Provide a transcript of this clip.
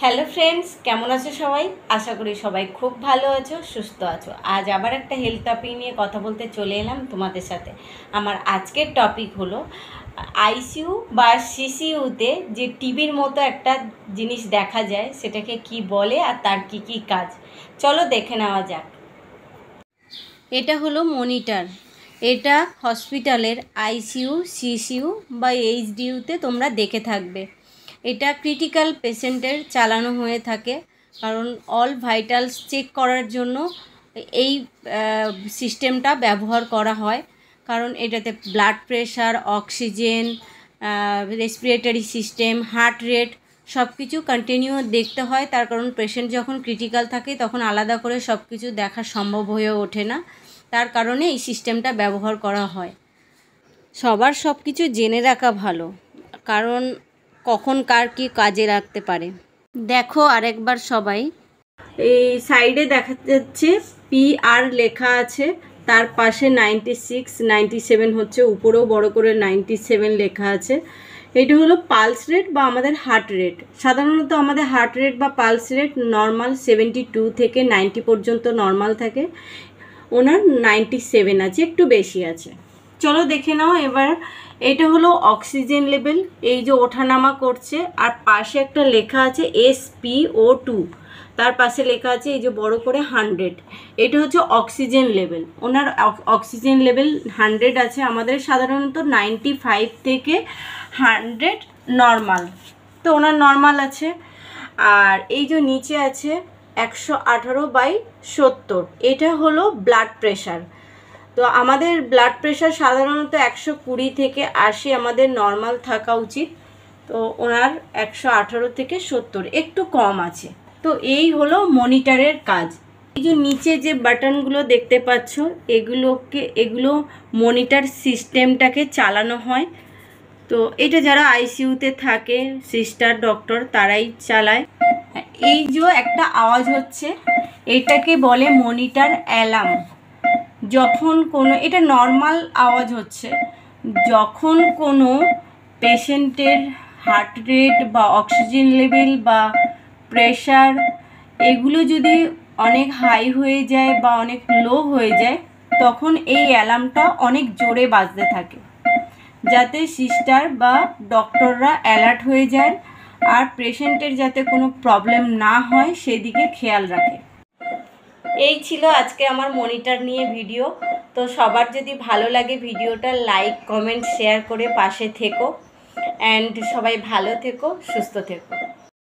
Hello friends, কেমন আছো সবাই? আশা করি সবাই খুব ভালো আছো, সুস্থ আছো। আজ আবার একটা হেলথ টপিক নিয়ে কথা বলতে চলে এলাম তোমাদের সাথে। আমার আজকের টপিক হলো আইসিইউ বা সিসিইউতে যে টিবির মতো একটা জিনিস দেখা যায়, সেটাকে কি বলে আর তার কি কি কাজ। চলো দেখে নেওয়া যাক। এটা হলো মনিটর। এটা হসপিটালের আইসিইউ, সিসিইউ বা এইচডিইউতে তোমরা দেখে থাকবে। এটা ক্রিটিক্যাল পেশেন্টের চালানো হয়ে থাকে, কারণ অল ভাইটালস চেক করার জন্য এই সিস্টেমটা ব্যবহার করা হয়। কারণ এটাতে blood pressure, oxygen, respiratory system, heart rate সব কিছু কন্টিনিউ দেখতে হয়। তার কারণ পেশেন্ট যখন ক্রিটিক্যাল থাকে তখন আলাদা করে সব কিছু দেখা সম্ভব হয়ে ওঠে না, তার কারণে এই সিস্টেমটা ব্যবহার করা হয়। সবার সব কিছু জেনে রাখা ভালো, কারণ কখন কার কি কাজে লাগতে পারে। দেখো আরেকবার সবাই, এই সাইডে দেখা যাচ্ছে PR লেখা আছে, তার পাশে 96, 97 হচ্ছে, উপরেও বড় করে 97 লেখা আছে। এটা হলো পালস রেট বা আমাদের হার্ট রেট। সাধারণত আমাদের হার্ট রেট বা পালস রেট নর্মাল 72 থেকে 90 পর্যন্ত নর্মাল থাকে, ওনার 97 আছে, একটু বেশি আছে। চলো দেখে নাও এবার। এটা হলো অক্সিজেন লেভেল, এই যে ওঠানামা করছে, আর পাশে একটা লেখা আছে SpO2, তার পাশে লেখা আছে এই যে বড় করে 100। এটা হচ্ছে অক্সিজেন লেভেল। ওনার অক্সিজেন লেভেল 100 আছে। আমাদের সাধারণত 95 থেকে 100 নর্মাল, তো ওনার নর্মাল আছে। আর এই যে নিচে আছে 118/70, এটা হলো ব্লাড প্রেশার। তো আমাদের ব্লাড প্রেশার সাধারণত 120 থেকে 80 আমাদের নর্মাল থাকা উচিত, তো ওনার 118 থেকে 70 একটু কম আছে। তো এই হলো মনিটরের কাজ। এই যে নিচে যে বাটনগুলো দেখতে পাচ্ছ, এগুলো মনিটর সিস্টেমটাকে চালানো হয়। তো এটা যারা আইসিইউতে থাকে, সিস্টার, ডক্টর, তারাই চালায়। এই যে একটা আওয়াজ হচ্ছে, এটাকে বলে মনিটর অ্যালার্ম। যখন কোনো, এটা নর্মাল আওয়াজ হচ্ছে, যখন কোনো পেশেন্টের হার্ট রেট বা অক্সিজেন লেভেল বা প্রেশার এগুলো যদি অনেক হাই হয়ে যায় বা অনেক লো হয়ে যায়, তখন এই অ্যালার্মটা অনেক জোরে বাজতে থাকে, যাতে সিস্টার বা ডক্টররা অ্যালার্ট হয়ে যায় আর পেশেন্টের যাতে কোনো প্রবলেম না হয় সেদিকে খেয়াল রাখে। এই ছিল আজকে আমার মনিটর নিয়ে ভিডিও। তো সবার যদি ভালো লাগে ভিডিওটা লাইক, কমেন্ট, শেয়ার করে পাশে থেকো। অ্যান্ড সবাই ভালো থেকো, সুস্থ থেকো।